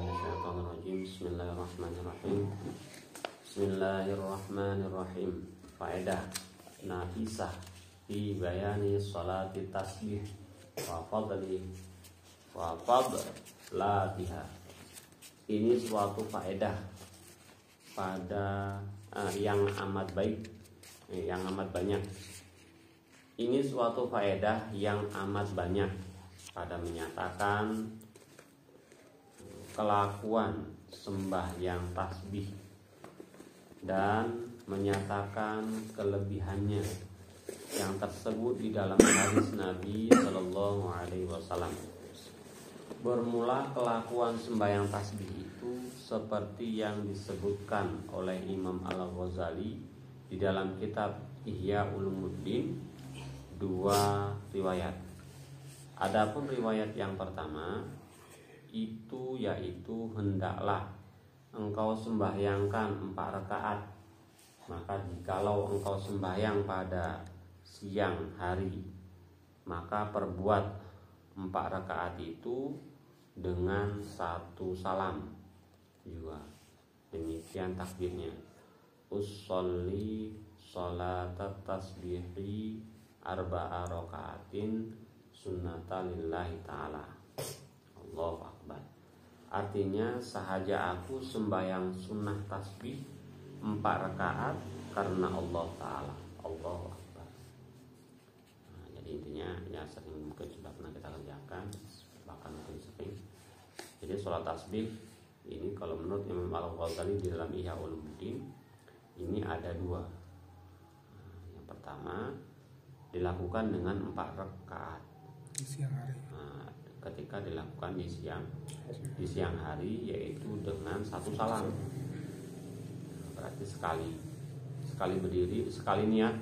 minasyaitonirrajim. Bismillahirrahmanirrahim. Bismillahirrahmanirrahim. Faedah nafisah fi bayani sholati tasbih wa fadlatiha. Ini suatu faedah pada yang amat baik, yang amat banyak. Ini suatu faedah yang amat banyak pada menyatakan kelakuan sembahyang tasbih dan menyatakan kelebihannya yang tersebut di dalam hadis Nabi Shallallahu Alaihi Wasallam. Bermula kelakuan sembahyang tasbih itu seperti yang disebutkan oleh Imam Al-Ghazali di dalam kitab Ihya Ulumuddin, dua riwayat. Adapun riwayat yang pertama itu yaitu hendaklah engkau sembahyangkan 4 rakaat. Maka jikalau engkau sembahyang pada siang hari, maka perbuat 4 rakaat itu dengan 1 salam juga. Demikian takbirnya. Usolli sholatat tasbihi arba'a rakaatin sunnatalillahi ta'ala. Allahu Akbar. Artinya sahaja aku sembahyang sunnah tasbih 4 rakaat karena Allah Ta'ala. Allahu Akbar. Jadi intinya ya sering mungkin sudah pernah kita kerjakan, bahkan mungkin sering. Jadi sholat tasbih ini kalau menurut Imam Al-Ghazali di dalam Ihya Ulumuddin ini ada 2. Yang pertama dilakukan dengan 4 rakaat di siang hari. Ketika dilakukan di siang hari yaitu dengan 1 salam. Berarti sekali berdiri, sekali niat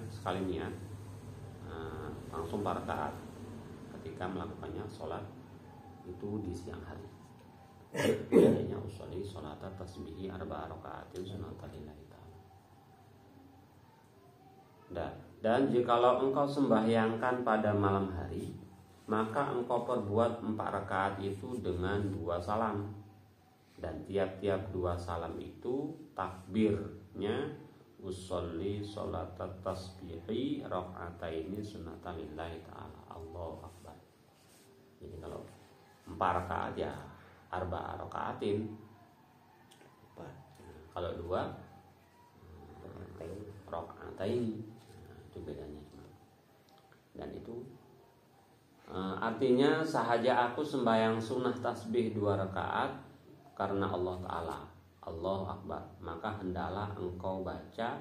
langsung 4 rakaat ketika melakukannya sholat itu di siang hari. Adanya usolli sholatat tasbihi arba'a rakaatin sunnatalillahi ta'ala. Dan jikalau engkau sembahyangkan pada malam hari, maka engkau perbuat 4 rakaat itu dengan 2 salam. Dan tiap-tiap 2 salam itu takbirnya usolli sholatat tasbihi raka'ataini sunnatalillahi ta'ala. Allahu Akbar. Jadi kalau 4 rakaat ya arba'a rakaatin. Kalau 2 raka'ataini. Itu bedanya. Dan itu artinya sahaja aku sembahyang sunnah tasbih 2 rakaat karena Allah Ta'ala. Allahu Akbar. Maka hendaklah engkau baca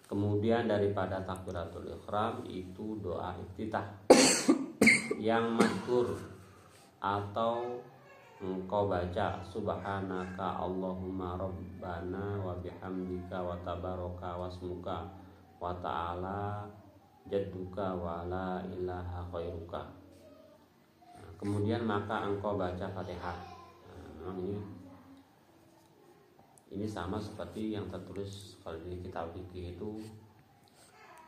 kemudian daripada takbiratul ihram itu doa iftitah yang mazkur, atau engkau baca subhanaka Allahumma rabbana wa bihamdika wa tabaraka wasmuka wa ta'ala jadduka wa la ilaha khairuka. Kemudian maka engkau baca Fatihah. Memang ini sama seperti yang tertulis kalau di kitab fikih itu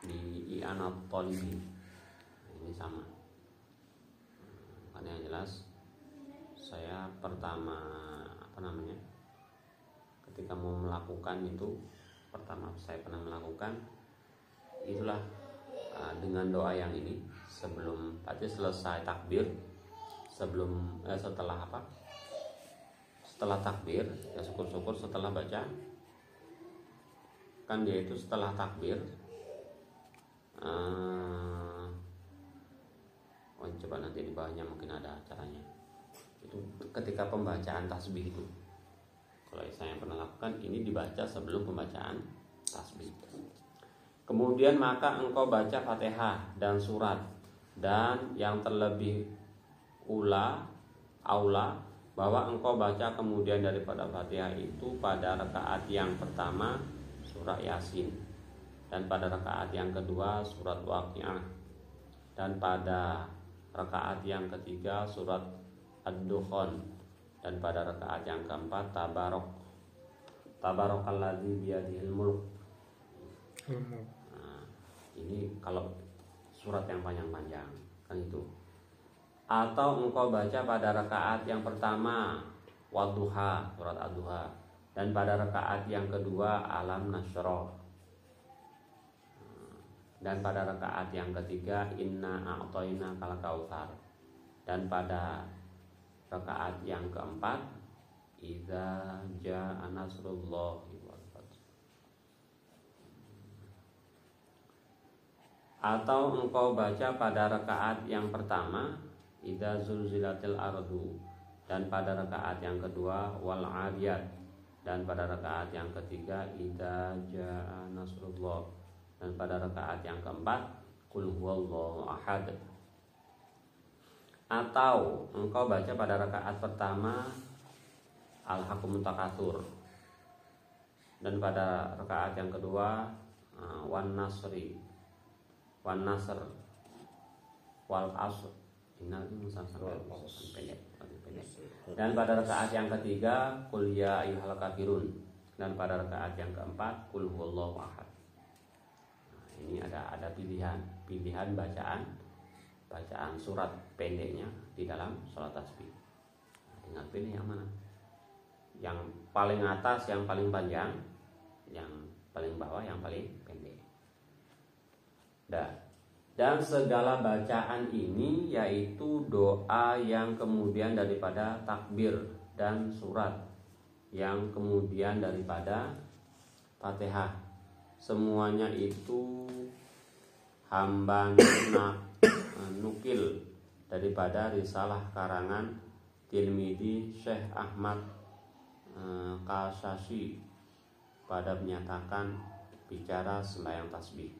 di I'anat Thalibi. Ini sama. Karena yang jelas saya pertama ketika mau melakukan itu, pertama saya pernah melakukan itulah dengan doa yang ini sebelum berarti selesai takbir. Setelah takbir ya syukur-syukur setelah baca kan dia itu setelah takbir coba nanti di bawahnya mungkin ada caranya itu ketika pembacaan tasbih itu kalau saya pernah lakukan ini dibaca sebelum pembacaan tasbih. Kemudian maka engkau baca Fatihah dan surat, dan yang terlebih aula bahwa engkau baca kemudian daripada Fatihah itu pada rakaat yang pertama surah Yasin, dan pada rakaat yang kedua surat Waqiah, dan pada rakaat yang ketiga surat Ad-Dukhan, dan pada rakaat yang keempat Tabarakalladzi biyadihil mulk. Ini kalau surat yang panjang-panjang kan itu. Atau engkau baca pada rakaat yang pertama Wadduha, surat Ad-Duha. Dan pada rakaat yang kedua Alam Nasroh. Dan pada rakaat yang ketiga Inna A'toina Kal Kautsar. Dan pada rakaat yang keempat Idza Jaa Nasrullahi wal Fath. Atau engkau baca pada rakaat yang pertama Idza Zulzilatil Ardu. Dan pada rakaat yang kedua Wal Adiyat. Dan pada rakaat yang ketiga Idza Jaa Nasrullah. Dan pada rakaat yang keempat Qul huwallahu ahad. Atau engkau baca pada rakaat pertama Al-Haqqum Takatsur. Dan pada rakaat yang kedua Wan Nasri, Wan Nasr, Wal Asr. Dan pada rakaat yang ketiga Qul ya ayyuhal kafirun. Dan pada rakaat yang keempat Qul huwallahu ahad. Nah, ini ada pilihan bacaan surat pendeknya di dalam sholat tasbih. Nah, tinggal pilih yang mana, yang paling atas, yang paling panjang, yang paling bawah, yang paling pendek. Dan segala bacaan ini yaitu doa yang kemudian daripada takbir dan surat yang kemudian daripada Fatihah. Semuanya itu hamba nukil daripada risalah karangan Tirmidzi Syekh Ahmad Kasasi pada menyatakan bicara sembahyang tasbih.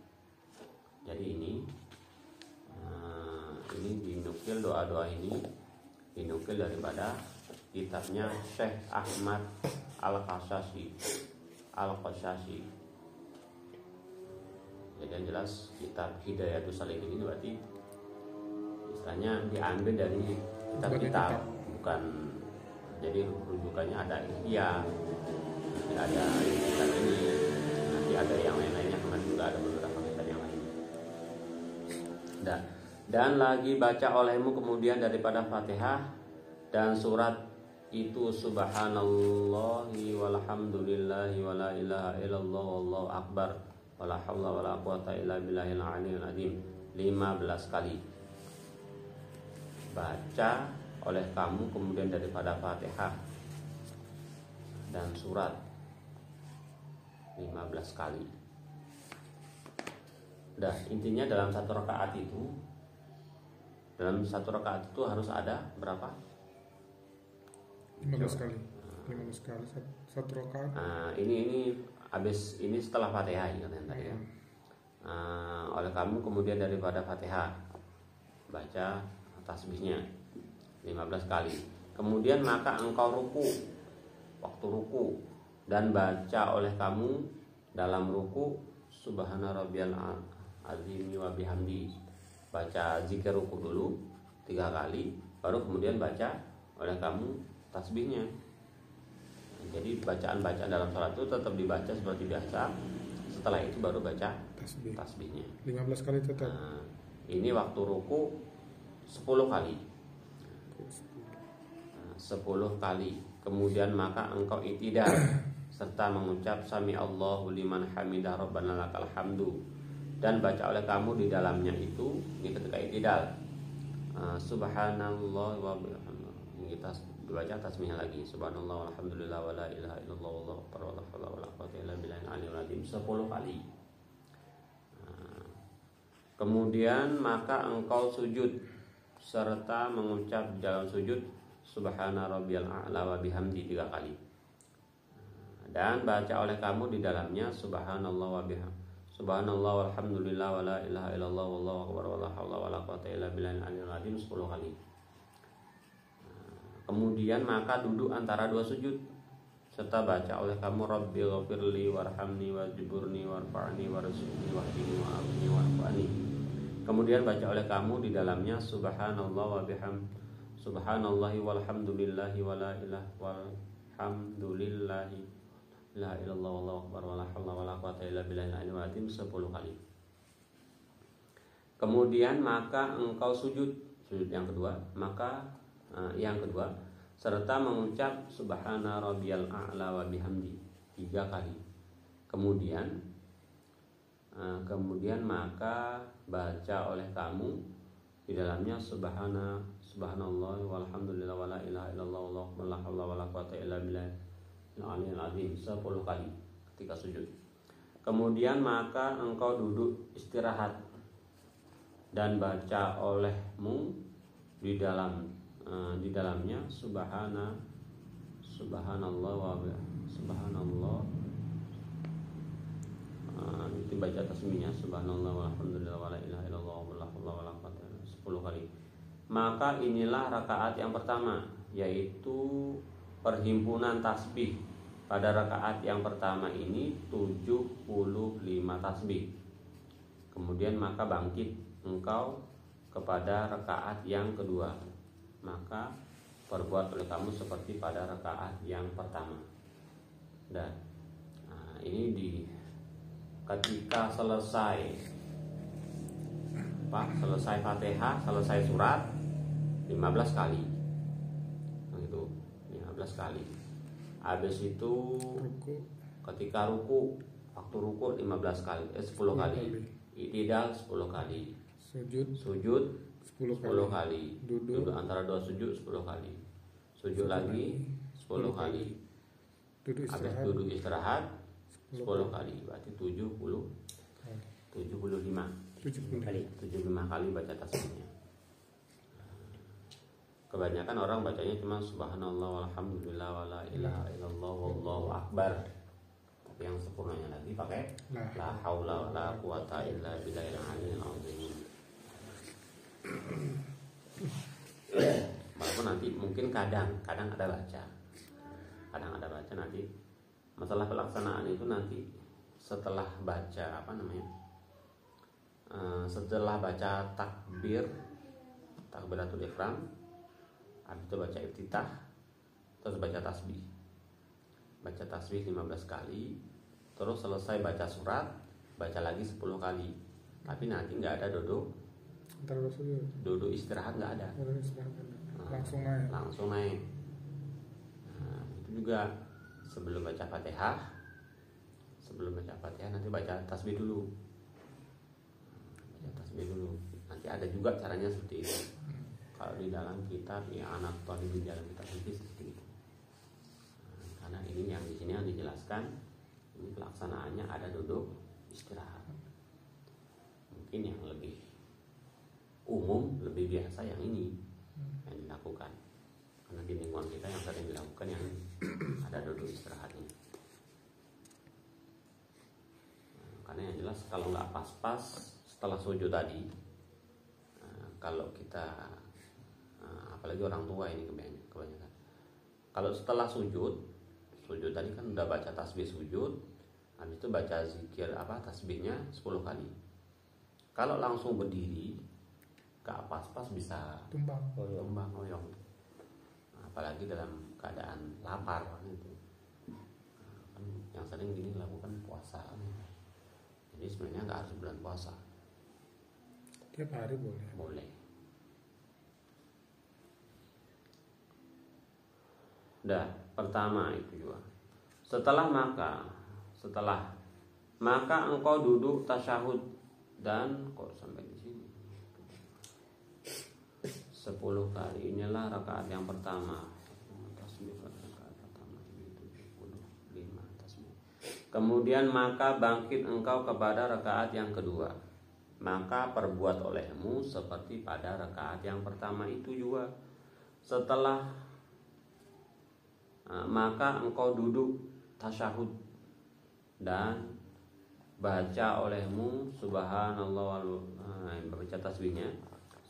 Jadi ini dinukil, doa-doa ini dinukil daripada kitabnya Syekh Ahmad Al-Kasasi. Jadi yang jelas kitab Hidayatus Salikin ini berarti istilahnya diambil dari kitab-kitab, bukan. Jadi rujukannya ada Ihya, nanti ada kitab ini, nanti ada yang lain-lainnya, kemarin juga ada beberapa kitab yang lain. Dan lagi baca olehmu kemudian daripada Fatihah dan surat itu subhanallahi walhamdulillahi wala ilaha illallah wallahu akbar wala haula wala quwata illa billahil aliyil azim 15 kali. Baca oleh kamu kemudian daripada Fatihah dan surat 15 kali. Intinya dalam satu rakaat itu harus ada berapa? 15 kali. 15 kali satu rakaat. Ini habis ini setelah Fatihah ya tadi ya. Oleh kamu kemudian daripada Fatihah baca tasbihnya 15 kali. Kemudian maka engkau ruku, waktu ruku, dan baca oleh kamu dalam ruku subhana rabbiyal azim wa bihamdi. Baca zikir ruku dulu 3 kali, baru kemudian baca oleh kamu tasbihnya. Jadi bacaan-bacaan dalam sholat itu tetap dibaca seperti biasa. Setelah itu baru baca tasbihnya 15 kali tetap. Ini waktu ruku 10 kali. 10 kali. Kemudian maka engkau i'tidal serta mengucap sami Allahu liman hamidah rabbana lakal hamdu. Dan baca oleh kamu di dalamnya itu, ini ketika i'tidal, subhanallah wa bihamdihi. Kita baca tasbihnya lagi, subhanallah walhamdulillah wala ilaha illallah wallahu akbar wala haula wala quwwata illa billahil aliyil azim 10 kali. Kemudian maka engkau sujud serta mengucap dalam sujud subhana rabbiyal a'la wa bihamdi 3 kali. Dan baca oleh kamu di dalamnya subhanallah wa bihamdi, subhanallah walhamdulillah wala ilaha illallah wallahu akbar wala haula wala quwwata illa billahil aliyil azim 10 kali. Kemudian maka duduk antara 2 sujud serta baca oleh kamu rabbi ghafirli warhamni wajburni warfa'ni warzuqni wahdini wa'afni warfa'ni. Kemudian baca oleh kamu di dalamnya subhanallah wa bihamdi, subhanallahi walhamdulillahi wala ilaha walhamdulillahi la ilaha illallah wallahu akbar wala haula wala quwwata illa billahil aliyil azim 10 kali. Kemudian maka engkau sujud yang kedua, serta mengucap subhana rabbiyal a'la wa bihamdi 3 kali. Kemudian maka baca oleh kamu di dalamnya subhanallah walhamdulillah wala ilaha illallah wallahu la haula wala quwata illa billahil aliyil azim 10 kali ketika sujud. Kemudian maka engkau duduk istirahat dan baca olehmu di dalamnya subhanallah itu baca tasbihnya subhanallah walhamdulillah wala ilaha illallah wallahu la quwata 10 kali. Maka inilah rakaat yang pertama, yaitu perhimpunan tasbih. Pada rakaat yang pertama ini 75 tasbih. Kemudian maka bangkit engkau kepada rakaat yang kedua, maka perbuat oleh kamu seperti pada rakaat yang pertama. Dan ini ketika selesai Fatihah, selesai surat 15 kali. Begitu, 15 kali. Habis itu ketika ruku, waktu ruku 15 kali, 10 kali. I'tidal 10 kali. Sujud 10 kali. Duduk antara 2 sujud 10 kali. Sujud lagi 10 kali. Habis duduk istirahat 10 kali. Berarti 75 kali baca tasbihnya. Kebanyakan orang bacanya cuma subhanallah walhamdulillah wala ilaha illallah wallahu akbar. Tapi yang sempurnanya lagi pakai la haula wala quwata illa billahil aliyil azim. Walaupun nanti mungkin kadang ada baca. Nanti masalah pelaksanaan itu nanti setelah baca setelah baca takbiratul ihram, habis itu baca iftitah, terus baca tasbih 15 kali, terus selesai baca surat baca lagi 10 kali. Tapi nanti nggak ada duduk istirahat, nggak ada, langsung naik. Itu juga sebelum baca Fatihah nanti baca tasbih dulu. Nanti ada juga caranya seperti itu. Kalau di dalam kitab anak di dalam kitab fikih seperti itu. Karena ini yang di sini yang dijelaskan, ini pelaksanaannya ada duduk istirahat. Mungkin yang lebih umum, lebih biasa yang ini yang dilakukan. Karena di lingkungan kita yang sering dilakukan yang ada duduk istirahatnya. Karena yang jelas kalau nggak pas-pas setelah sujud tadi, kalau kita apalagi orang tua ini kebanyakan, kalau setelah sujud tadi kan udah baca tasbih sujud, habis itu baca zikir tasbihnya 10 kali. Kalau langsung berdiri gak pas-pas bisa tumbang oyong. Apalagi dalam keadaan lapar gitu. Yang sering gini lakukan puasa. Jadi sebenarnya nggak harus bulan puasa. Tiap hari boleh. Dah, pertama itu juga. Setelah maka engkau duduk tasyahud dan kok sampai di sini 10 kali. Inilah rakaat yang pertama. Kemudian maka bangkit engkau kepada rakaat yang kedua, maka perbuat olehmu seperti pada rakaat yang pertama itu juga. Setelah maka engkau duduk tasyahud dan baca olehmu subhanallah baca tasbihnya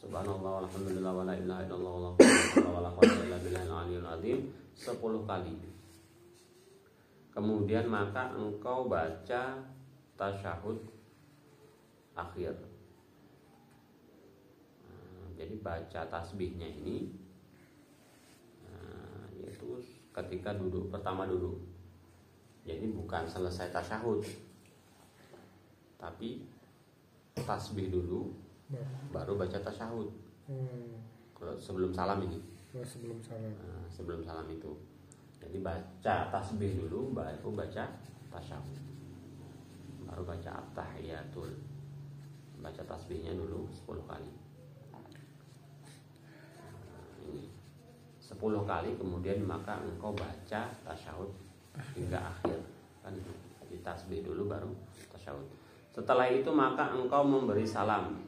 subhanallah walhamdulillah wala ilaha illallah wala quwata illa billahil aliyil azim 10 kali. Kemudian maka engkau baca tasyahud akhir. Jadi baca tasbihnya ini yaitu ketika pertama duduk. Jadi bukan selesai tasyahud, tapi tasbih dulu baru baca tasyahud. Kalau sebelum salam ini Oh, sebelum salam. Sebelum salam itu. Jadi baca tasbih dulu, baru baca tasyahud, baru baca at-tahiyatul. Baca tasbihnya dulu 10 kali. Ini 10 kali, kemudian maka engkau baca tasyahud hingga akhir. Kan di tasbih dulu baru tasyahud. Setelah itu maka engkau memberi salam.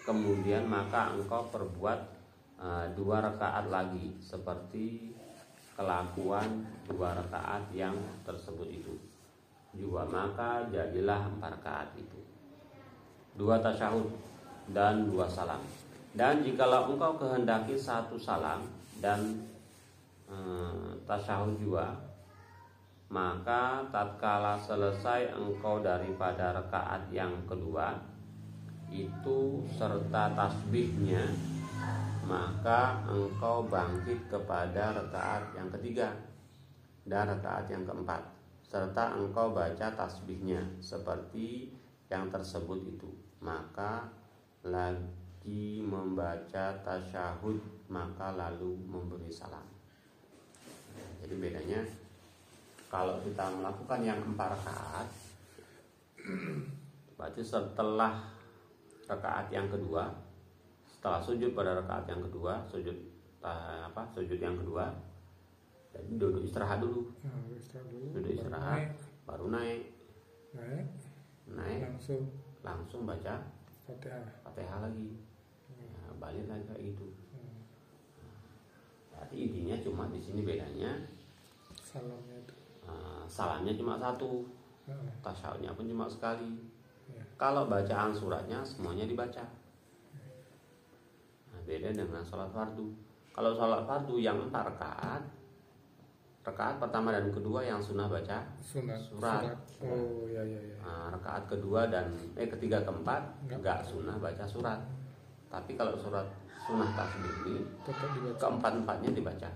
Kemudian maka engkau perbuat 2 rakaat lagi seperti kelakuan 2 rakaat yang tersebut itu juga, maka jadilah 4 rakaat itu, 2 tasyahud dan 2 salam. Dan jikalau engkau kehendaki 1 salam dan tasyahud juga, maka tatkala selesai engkau daripada rakaat yang kedua itu serta tasbihnya, maka engkau bangkit kepada rakaat yang ketiga dan rakaat yang keempat, serta engkau baca tasbihnya seperti yang tersebut itu, maka lagi membaca tasyahud, maka lalu memberi salam. Jadi bedanya kalau kita melakukan yang 4 rakaat, berarti setelah rakaat yang kedua, setelah sujud pada rakaat yang kedua, sujud yang kedua, jadi duduk istirahat dulu, duduk istirahat, baru naik, langsung baca Fatihah lagi, balik lagi kayak gitu. Berarti intinya cuma di sini bedanya salamnya cuma 1, tasyahudnya pun cuma sekali. Kalau bacaan suratnya semuanya dibaca. Beda dengan sholat fardu. Kalau sholat fardu yang 4 rakaat, rakaat pertama dan kedua yang sunnah baca surat. Oh ya. Rakaat kedua dan ketiga keempat enggak sunnah baca surat. Tapi kalau surat sunnah tasbih ini keempat-empatnya dibaca.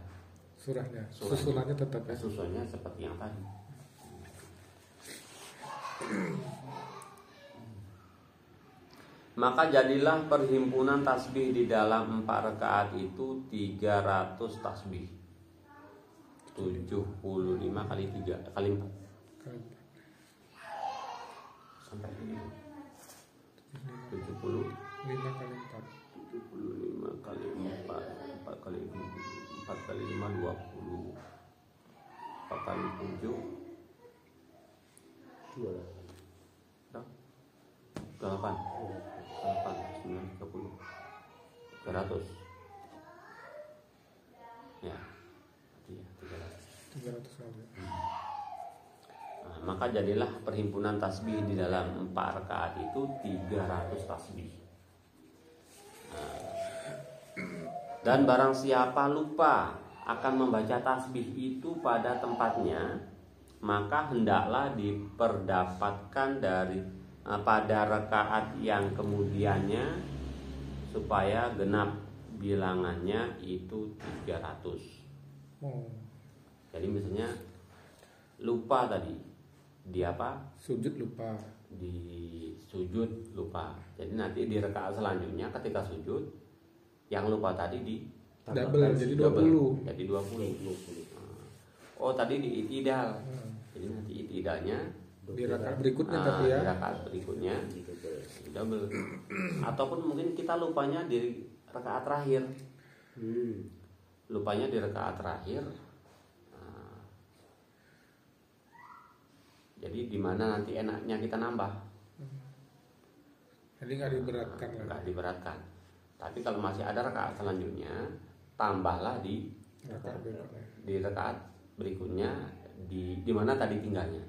Surahnya. Susunannya tetap ya. Susunannya seperti yang tadi. Maka jadilah perhimpunan tasbih di dalam 4 rakaat itu 300 tasbih. 75 kali 3 kali 4. Sampai ini. 75 kali 4. 75 kali 4, 4 kali 4 kali 5 20. 4 kali 7 8 9 30 300 ya, 300 kali. Maka jadilah perhimpunan tasbih di dalam 4 rakaat itu 300 tasbih. Dan barang siapa lupa akan membaca tasbih itu pada tempatnya, maka hendaklah diperdapatkan pada rakaat yang kemudiannya supaya genap bilangannya itu 300. Jadi misalnya lupa tadi di apa? Sujud lupa. Di sujud lupa. Jadi nanti di rakaat selanjutnya ketika sujud yang lupa tadi di double jadi 20. Jadi 20. Oh tadi di itidal. Jadi nanti itidalnya di rakaat berikutnya tapi ya. Di rakaat berikutnya double. Ataupun mungkin kita lupanya di rakaat terakhir. Lupanya di rakaat terakhir. Jadi di mana nanti enaknya kita nambah. Jadi nggak diberatkan lah. Nggak diberatkan. Tapi kalau masih ada rakaat selanjutnya, tambahlah di rakaat berikutnya di mana tadi tinggalnya.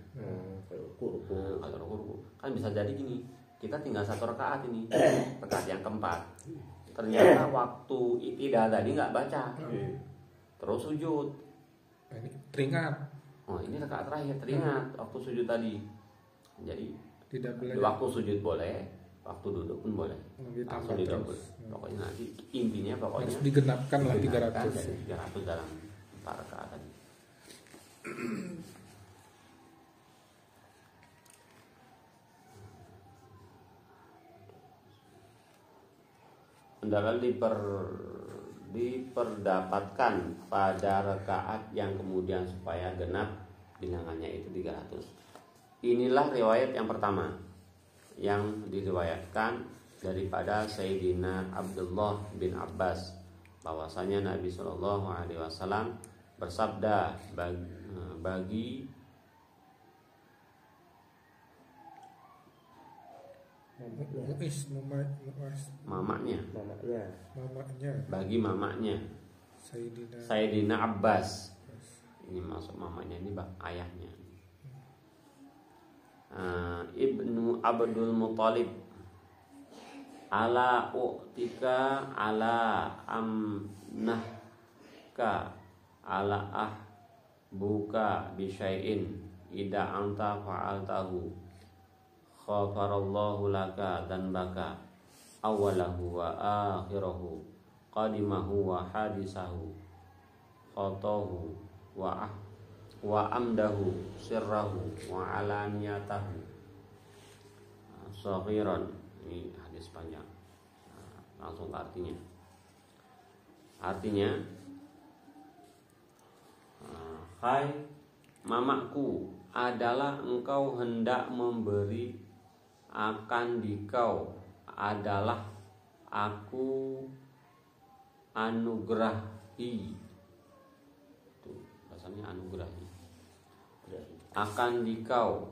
Kalau ruku kan bisa jadi gini, kita tinggal 1 rakaat ini, rakaat yang keempat. Ternyata waktu itidal tadi nggak baca, terus sujud. Ini teringat. Oh ini rakaat terakhir teringat waktu sujud tadi. Jadi waktu sujud boleh, waktu duduk pun boleh. Langsung didouble. Pokoknya nanti intinya harus digenapkan lah 300. 300 dalam 4 rakaat tadi. Hendaklah diperdapatkan pada rakaat yang kemudian supaya genap bilangannya itu 300. Inilah riwayat yang pertama yang diriwayatkan daripada Sayyidina Abdullah bin Abbas bahwasanya Nabi Shallallahu Alaihi Wasallam bersabda bagi mamanya bagi mamanya Sayyidina Abbas. Ini maksud mamanya, ini ayahnya, Ibnu Abdul Muthalib. Ala u'tika ala amnahka ala buka bisyai'in ida anta fa'altahu ghafarallahu laka dhanbaka awalahu wa akhirahu qadimahu wa hadisahu khatahu wa amdahu sirrahu wa alaniyatahu saghiran. Ini hadis panjang. Langsung ke artinya hai mamaku, adalah engkau hendak memberi akan dikau adalah aku anugerahi. Tuh, bahasanya anugerahi. Akan dikau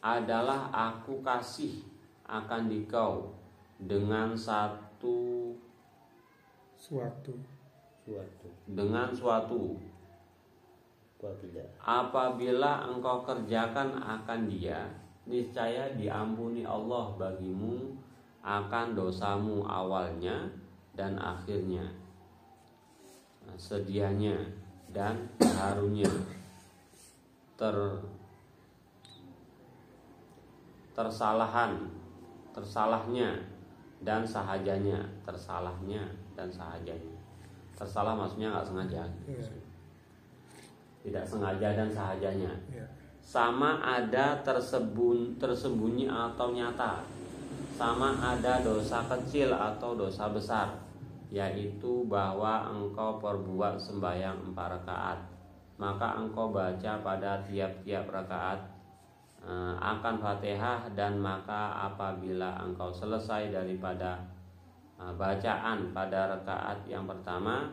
adalah aku kasih akan dikau dengan suatu apabila engkau kerjakan akan dia, niscaya diampuni Allah bagimu akan dosamu awalnya dan akhirnya, sedianya dan harunya, tersalahnya dan sahajanya. Tersalah maksudnya nggak sengaja, tidak sengaja dan sahajanya. Sama ada tersembunyi atau nyata, sama ada dosa kecil atau dosa besar, yaitu bahwa engkau perbuat sembahyang 4 rakaat, maka engkau baca pada tiap-tiap rakaat akan Fatihah, dan maka apabila engkau selesai daripada bacaan pada rakaat yang pertama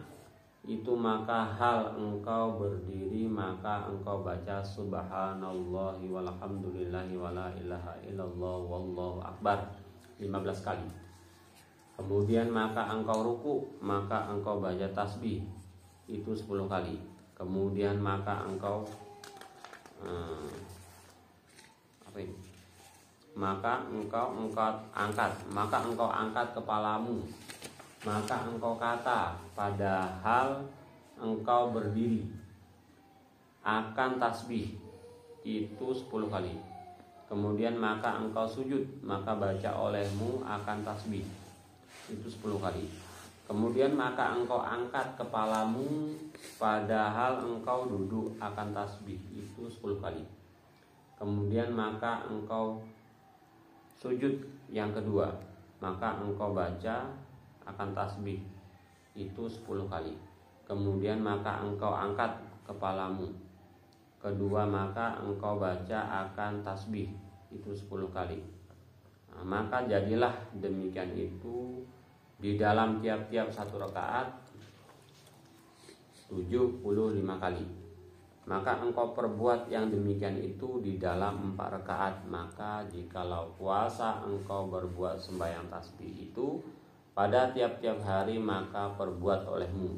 itu, maka hal engkau berdiri, maka engkau baca subhanallahi walhamdulillahi wala ilaha illallah wallahu akbar 15 kali. Kemudian maka engkau ruku, maka engkau baca tasbih itu 10 kali. Kemudian maka engkau maka engkau angkat kepalamu, maka engkau kata padahal engkau berdiri akan tasbih itu 10 kali. Kemudian maka engkau sujud, maka baca olehmu akan tasbih itu 10 kali. Kemudian maka engkau angkat kepalamu padahal engkau duduk akan tasbih itu 10 kali. Kemudian maka engkau sujud yang kedua, maka engkau baca akan tasbih itu 10 kali. Kemudian maka engkau angkat kepalamu kedua, maka engkau baca akan tasbih itu 10 kali. Maka jadilah demikian itu di dalam tiap-tiap 1 rakaat 75 kali. Maka engkau perbuat yang demikian itu di dalam 4 rakaat. Maka jikalau puasa engkau berbuat sembahyang tasbih itu pada tiap-tiap hari, maka perbuat olehmu.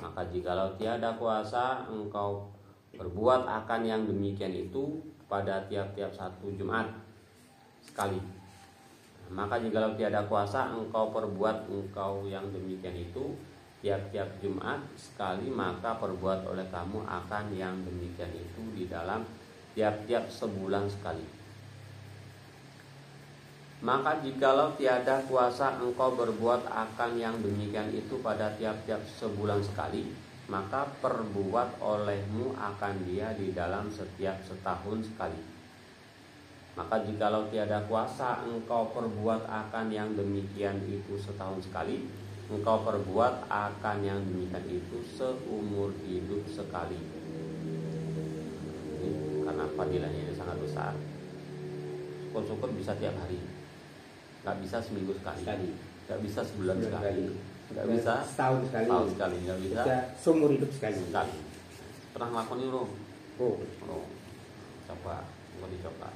Maka jikalau tiada puasa engkau berbuat akan yang demikian itu pada tiap-tiap 1 Jumat sekali. Maka jikalau tiada puasa engkau perbuat engkau yang demikian itu tiap-tiap Jumat sekali, maka perbuat oleh kamu akan yang demikian itu di dalam tiap-tiap sebulan sekali. Maka jikalau tiada kuasa engkau berbuat akan yang demikian itu pada tiap-tiap sebulan sekali, maka perbuat olehmu akan dia di dalam setiap setahun sekali. Maka jikalau tiada kuasa engkau perbuat akan yang demikian itu setahun sekali, engkau perbuat akan yang demikian itu seumur hidup sekali. Ini karena fadilahnya ini sangat besar. Syukur-syukur bisa tiap hari, nggak bisa seminggu sekali, nggak bisa sebulan sekali, nggak bisa setahun sekali, nggak bisa seumur hidup sekali. Pernah ngelakuin itu? Oh, Coba, mau dicoba.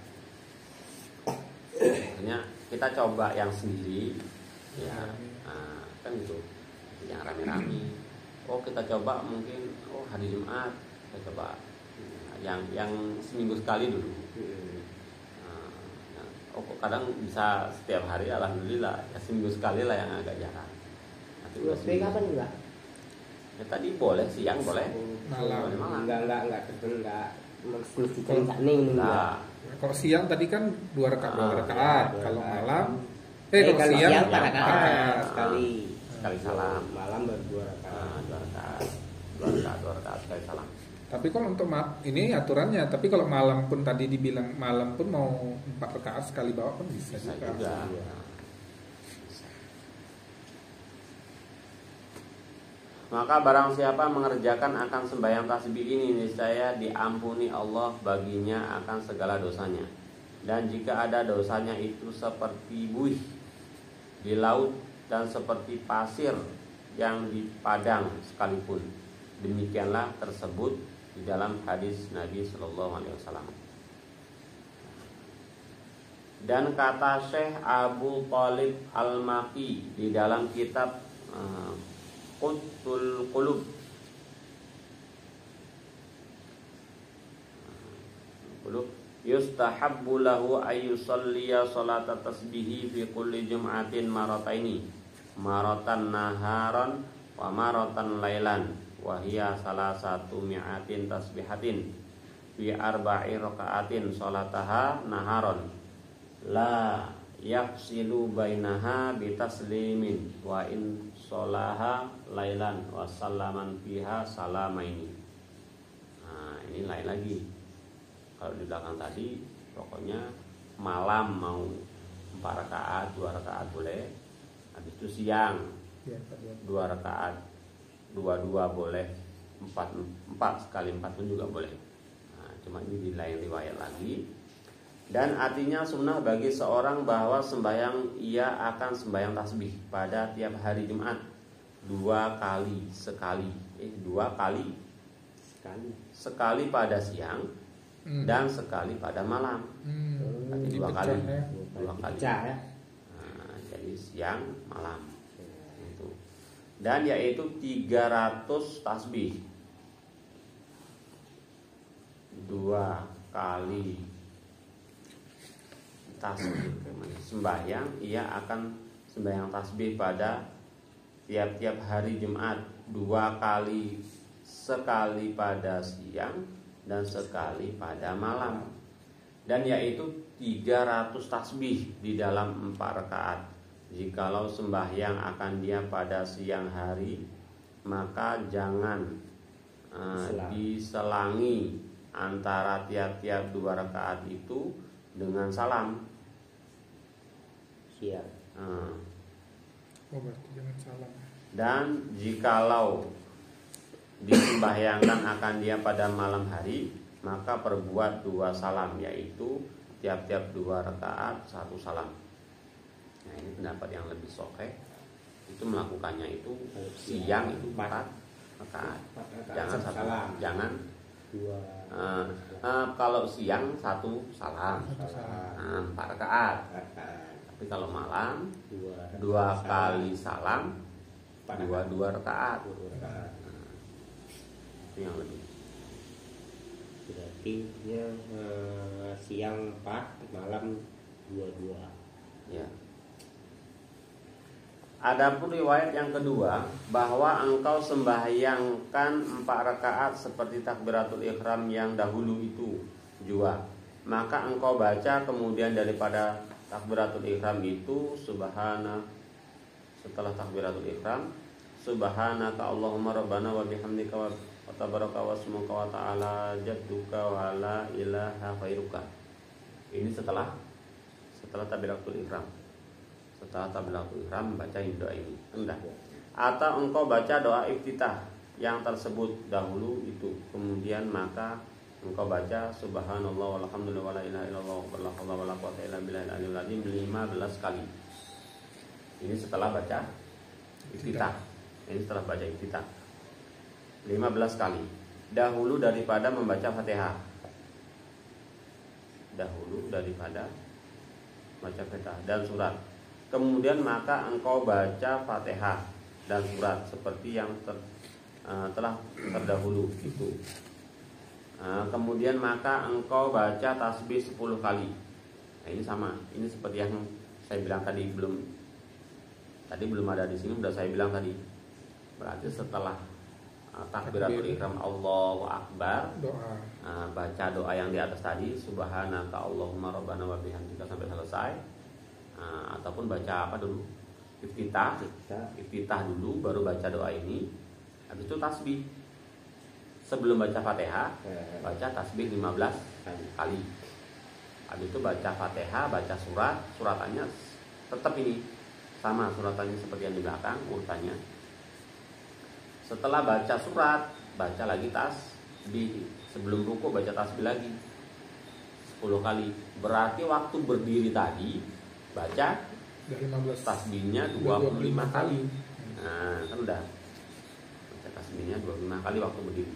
Akhirnya kita coba yang sendiri, ya, nah, kan gitu, yang rame-rame. Oh kita coba mungkin, hari Jumat kita coba, yang seminggu sekali dulu. Kadang bisa setiap hari, alhamdulillah. Ya seminggu sekali lah yang agak jarang. Nanti kapan enggak? Ya tadi boleh siang, boleh Malam. Enggak mesti cerita nih. Nah, Kalau siang tadi kan 2 rakaat. Ya, Kalau malam kalau siang 4 4 rakaat sekali. Sekali salam. Malam baru 2 rakaat. 2 rakaat sekali salam. Tapi kalau untuk ini aturannya, tapi kalau malam pun tadi dibilang malam pun mau 4 rakaat sekali bawa pun bisa juga. Maka barang siapa mengerjakan akan sembahyang tasbih ini, niscaya diampuni Allah baginya akan segala dosanya. Dan jika ada dosanya itu seperti buih di laut dan seperti pasir yang di padang sekalipun, demikianlah tersebut di dalam hadis Nabi Sallallahu Alaihi Wasallam. Dan kata Syekh Abu Thalib Al-Maki di dalam kitab Qutul Qulub, yustahabbu lahu ayyusalliya salata tasbihi fi kulli jum'atin marataini, maratan naharan wa maratan lailan, wa hiya salasatu mi'atin tasbihatin fi arba'i raka'atin salataha naharon la yafsilu bainaha bitaslimin wa in sholaha lailan wa salaman fiha salamaini. Nah ini lain lagi. Kalau di belakang tadi pokoknya malam mau 4 rakaat, 2 rakaat boleh. Habis itu siang 2 rakaat, 2 boleh, 4 sekali 4 pun juga boleh. Nah, cuma ini di lain riwayat lagi. Dan artinya sunnah bagi seorang bahwa sembahyang ia akan sembahyang tasbih pada tiap hari Jumat 2 kali sekali. 2 kali sekali pada siang dan sekali pada malam. Jadi 2 kali. 2 kali. Nah, jadi siang malam. Itu. Dan yaitu 300 tasbih. 2 kali tasbih, sembahyang ia akan sembahyang tasbih pada tiap-tiap hari Jumat 2 kali, sekali pada siang dan sekali pada malam, dan yaitu 300 tasbih di dalam 4 rakaat. Jikalau sembahyang akan dia pada siang hari, maka jangan diselangi antara tiap-tiap 2 rakaat itu dengan salam. Berarti jangan salam. Dan jikalau disembahyangkan akan dia pada malam hari, maka perbuat 2 salam, yaitu tiap-tiap 2 rakaat 1 salam. Nah ini pendapat yang lebih sahih. Itu melakukannya itu siang itu 4 rakaat. Jangan 1 salam. Jangan 2. Kalau siang 1 salam. 4 rakaat. Tapi kalau malam 2 kali salam, 2 rakaat. Itu yang lebih. Berarti siang 4, malam 2. Ya. Adapun riwayat yang kedua, bahwa engkau sembahyangkan 4 rakaat seperti takbiratul ihram yang dahulu itu jua, maka engkau baca kemudian daripada takbiratul ihram itu setelah takbiratul ihram, subhanaka Allahumma rabbana wa bihamdika wa tabaraka wasmuka wa ta'ala jadduka wa la ilaha khairuka. Ini setelah takbiratul ihram. Setelah takbiratul ihram baca doa ini. Enggak. atau engkau baca doa iftitah yang tersebut dahulu itu, kemudian maka engkau baca subhanallah walhamdulillah wala ilaha illallah wala haula wala quwwata illa billahil aliyil azim 15 kali. Ini setelah baca iftitah. Ini setelah baca iftitah 15 kali dahulu daripada membaca Fatihah. Dahulu daripada baca Fatihah dan surat. Kemudian maka engkau baca Fatihah dan surat seperti yang telah terdahulu itu. Kemudian maka engkau baca tasbih 10 kali. Nah, ini sama. Ini seperti yang saya bilang tadi, belum ada di sini, sudah saya bilang tadi. Berarti setelah takbiratul ihram Allahu akbar, doa. Baca doa yang di atas tadi, subhanaka Allahumma rabbana wa bihamdika sampai selesai. Ataupun baca apa dulu? Iftitah dulu, baru baca doa ini. Habis itu tasbih. Sebelum baca Fatihah, baca tasbih 15 kali. Habis itu baca Fatihah, baca suratannya tetap ini sama, suratannya seperti yang di belakang urutannya. Setelah baca surat, baca lagi tasbih. Sebelum ruku baca tasbih lagi 10 kali. Berarti waktu berdiri tadi baca 15 tasbihnya 25 kali. Nah, kan udah baca tasbihnya 25 kali waktu berdiri.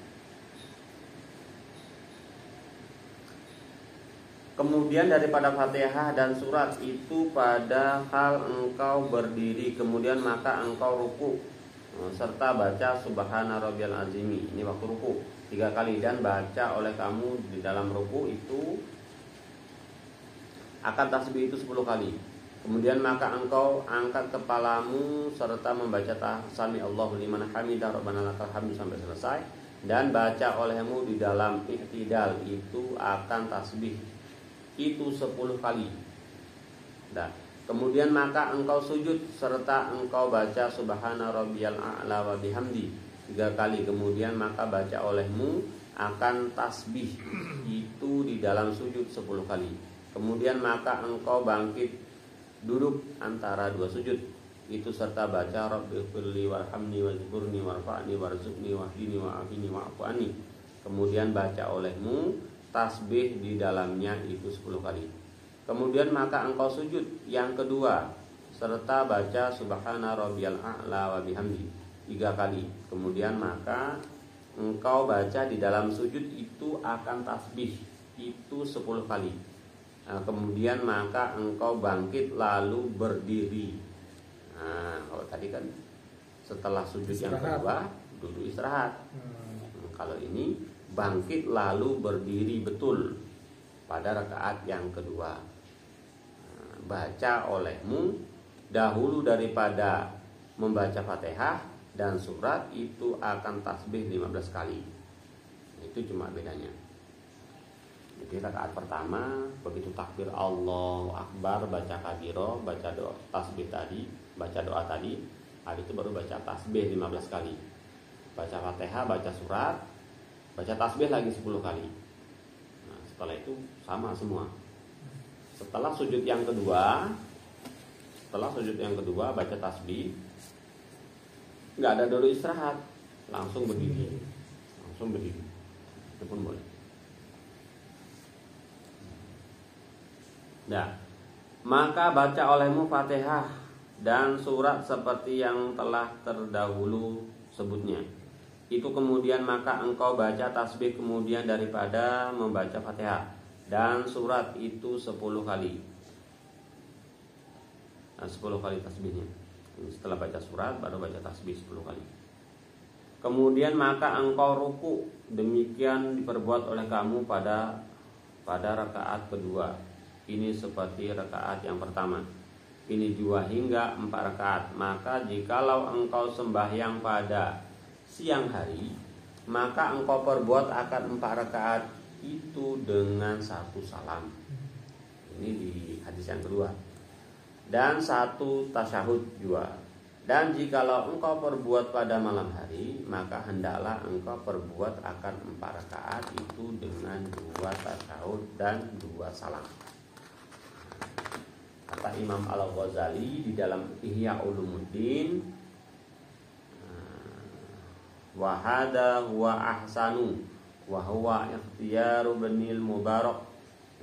Kemudian daripada Fatihah dan surat itu pada hal engkau berdiri, kemudian maka engkau ruku serta baca subhana rabbiyal azimi. Ini waktu ruku 3 kali, dan baca oleh kamu di dalam ruku itu akan tasbih itu 10 kali. Kemudian maka engkau angkat kepalamu serta membaca sami Allahu liman hamidah rabbana lakal hamdu sampai selesai, dan baca olehmu di dalam i'tidal itu akan tasbih itu 10 kali. Nah, kemudian maka engkau sujud serta engkau baca subhana rabbiyal a'la wa bihamdi 3 kali. Kemudian maka baca olehmu akan tasbih itu di dalam sujud 10 kali. Kemudian maka engkau bangkit duduk antara 2 sujud itu serta baca rabbighfirli warhamni wajburni warfa'ni warzuqni wahdini wa'afini wa'fu anni. Kemudian baca olehmu tasbih di dalamnya itu 10 kali. Kemudian maka engkau sujud yang kedua serta baca subhana rabbiyal a'la wa bihamdi 3 kali. Kemudian maka engkau baca di dalam sujud itu akan tasbih itu 10 kali. Nah, kemudian maka engkau bangkit lalu berdiri. Nah, kalau tadi kan setelah sujud istirahat. Yang kedua duduk istirahat. Kalau ini bangkit lalu berdiri betul pada rakaat yang kedua. Baca olehmu dahulu daripada membaca Fatihah dan surat itu akan tasbih 15 kali. Itu cuma bedanya. Jadi rakaat pertama begitu takbir Allahu Akbar, baca kabiro, baca doa tasbih tadi, baca doa tadi, habis itu baru baca tasbih 15 kali. Baca Fatihah, baca surat, baca tasbih lagi 10 kali. Nah, setelah itu sama semua. Setelah sujud yang kedua baca tasbih, nggak ada dulu istirahat, langsung berdiri. Itu pun boleh. Nah, maka baca olehmu Fatihah dan surat seperti yang telah terdahulu sebutnya. Itu kemudian maka engkau baca tasbih kemudian daripada membaca Fatihah dan surat itu 10 kali. Nah, 10 kali tasbihnya. Setelah baca surat baru baca tasbih 10 kali. Kemudian maka engkau ruku. Demikian diperbuat oleh kamu pada rakaat kedua. Ini seperti rakaat yang pertama. Ini 2 hingga 4 rakaat. Maka jikalau engkau sembahyang pada siang hari, maka engkau perbuat akan 4 rakaat itu dengan 1 salam. Ini di hadis yang kedua. Dan 1 tasyahud juga. Dan jikalau engkau perbuat pada malam hari, maka hendaklah engkau perbuat akan 4 rakaat itu dengan 2 tasyahud dan 2 salam. Kata Imam Al-Ghazali di dalam Ihya Ulumuddin, wa hada huwa ahsanu wa huwa ikhtiyaru Ibnil Mubarak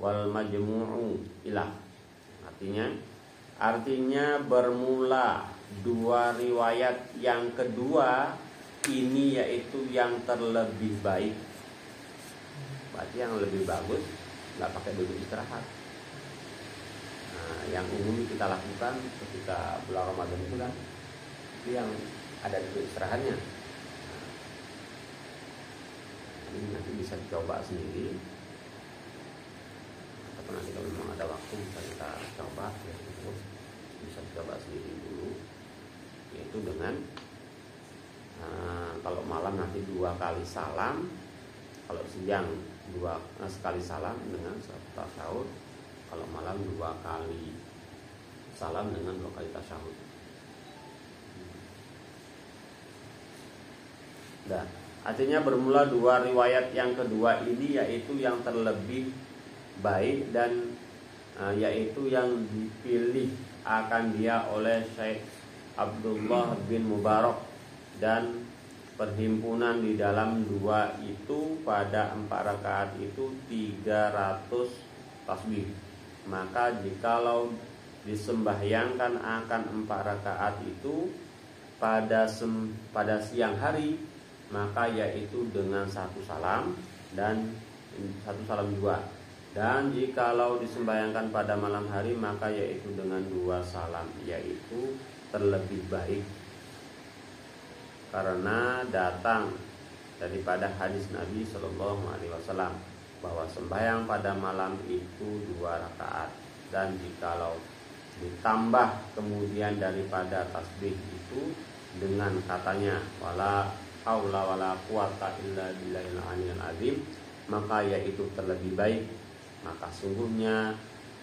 wal majmu'u ilah. Artinya bermula dua riwayat yang kedua ini yaitu yang terlebih baik. Berarti yang lebih bagus nggak pakai duduk istirahat. Nah, yang umum kita lakukan ketika bulan Ramadan itu kan itu yang ada duduk istirahatnya. Nah, ini nanti bisa dicoba sendiri. Atau nanti kalau memang ada waktu bisa kita coba ya, itu bisa dicoba sendiri dulu. Yaitu dengan kalau malam nanti 2 kali salam, kalau siang sekali salam dengan satu tasyahud, kalau malam 2 kali salam dengan 2 kali tasyahud. Dan artinya bermula 2 riwayat yang kedua ini yaitu yang terlebih baik dan yaitu yang dipilih akan dia oleh Syekh Abdullah bin Mubarak dan perhimpunan di dalam 2 itu pada 4 rakaat itu 300 tasbih. Maka jikalau disembahyangkan akan 4 rakaat itu pada siang hari, maka yaitu dengan 1 salam dan 1 salam juga. Dan jikalau disembahyangkan pada malam hari, maka yaitu dengan 2 salam, yaitu terlebih baik. Karena datang daripada hadis Nabi Shallallahu Alaihi Wasallam bahwa sembahyang pada malam itu 2 rakaat, dan jikalau ditambah kemudian daripada tasbih itu dengan katanya wala haula wala quwata illa billahil aliyil azim, maka yaitu terlebih baik. Maka sungguhnya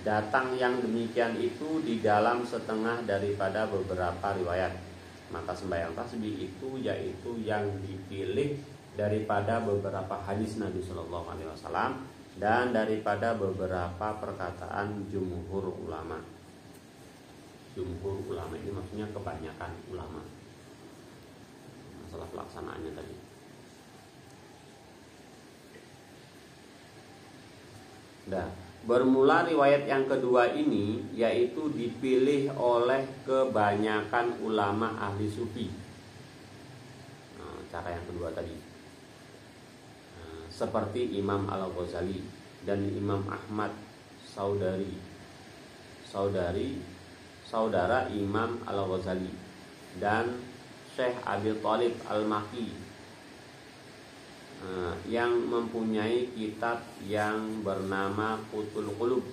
datang yang demikian itu di dalam setengah daripada beberapa riwayat. Maka sembahyang tasbih itu yaitu yang dipilih daripada beberapa hadis Nabi Shallallahu Alaihi Wasallam dan daripada beberapa perkataan jumhur ulama. Jumhur ulama ini maksudnya kebanyakan ulama. Masalah pelaksanaannya tadi. Nah, bermula riwayat yang kedua ini yaitu dipilih oleh kebanyakan ulama ahli sufi. Nah, cara yang kedua tadi, seperti Imam Al-Ghazali dan Imam Ahmad saudara Imam Al-Ghazali dan Syekh Abi Thalib Al-Maki, yang mempunyai kitab yang bernama Qutul Qulub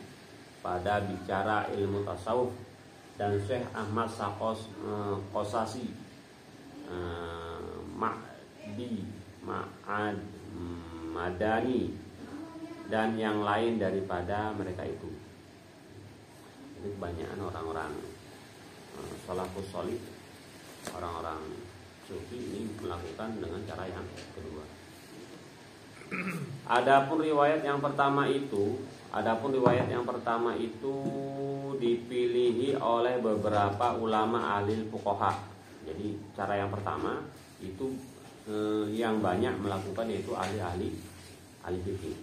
pada bicara ilmu tasawuf, dan Syekh Ahmad Qosasi Madani dan yang lain daripada mereka itu. Jadi kebanyakan orang-orang salafus sholih, orang-orang sufi ini melakukan dengan cara yang kedua. Adapun riwayat yang pertama itu dipilihi oleh beberapa ulama ahli fuqaha. Jadi cara yang pertama itu yang banyak melakukan yaitu ahli fikih.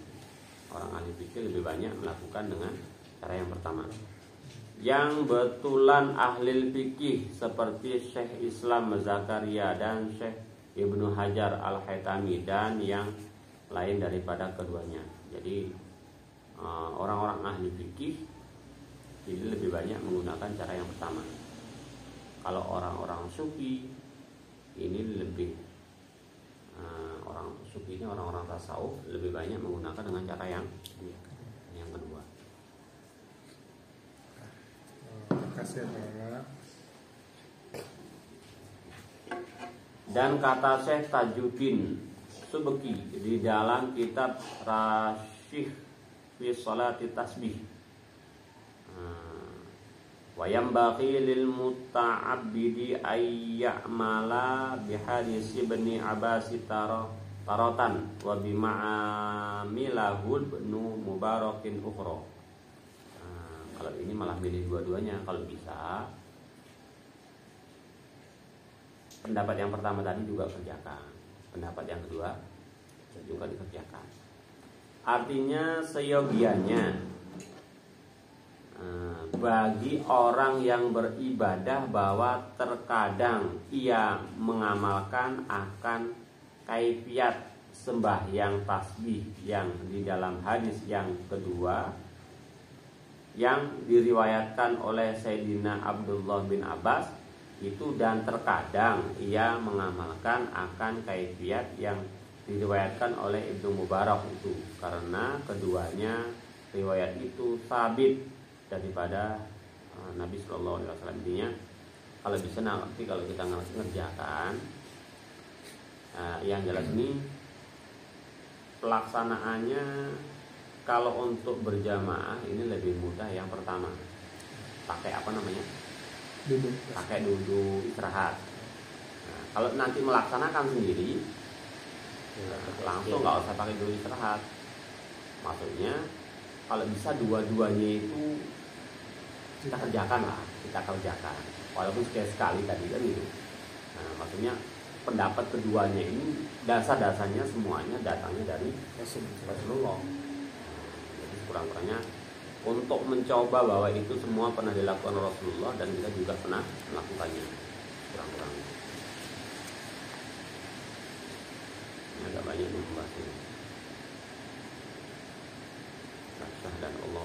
Orang ahli fikih lebih banyak melakukan dengan cara yang pertama. Yang betulan ahli fikih seperti Syekh Islam Zakaria dan Syekh Ibnu Hajar Al-Haytami dan yang lain daripada keduanya. Jadi orang-orang ahli fikih ini lebih banyak menggunakan cara yang pertama. Kalau orang-orang sufi ini lebih orang-orang tasawuf lebih banyak menggunakan dengan cara yang kedua. Makasih ya. Dan kata Syekh Tajuddin Subki di dalam kitab Rasyih fi Sholati Tasbih, wa yambaghi lil muta'abbidi ay ya'mala bi hadis Ibni Abbas taratan wa bi ma'amilahu Ibnu Mubarakin ukhra. Kalau ini malah milih dua-duanya kalau bisa. Pendapat yang pertama tadi juga kerjakan, pendapat yang kedua juga dikerjakan. Artinya seyogianya bagi orang yang beribadah bahwa terkadang ia mengamalkan akan kaifiat sembahyang tasbih yang di dalam hadis yang kedua yang diriwayatkan oleh Sayyidina Abdullah bin Abbas itu, dan terkadang ia mengamalkan akan kaifiat yang diriwayatkan oleh Ibnu Mubarak itu, karena keduanya riwayat itu sabit daripada Nabi Shallallahu Alaihi Wasallam. Intinya kalau bisa nanti kalau kita ngerjakan yang jelas ini pelaksanaannya kalau untuk berjamaah ini lebih mudah. Yang pertama pakai apa namanya? Duduk. Pakai duduk istirahat. Nah, kalau nanti melaksanakan sendiri langsung nggak usah pakai duduk istirahat. Maksudnya kalau bisa dua-duanya itu kita kerjakan lah, walaupun sekali tadi kan gitu. Nah, maksudnya pendapat keduanya ini dasar-dasarnya semuanya datangnya dari Rasulullah. Jadi kurang-kurangnya untuk mencoba bahwa itu semua pernah dilakukan Rasulullah dan kita juga pernah melakukannya, kurang-kurangnya. Ini agak banyak membahasnya. Dan Allah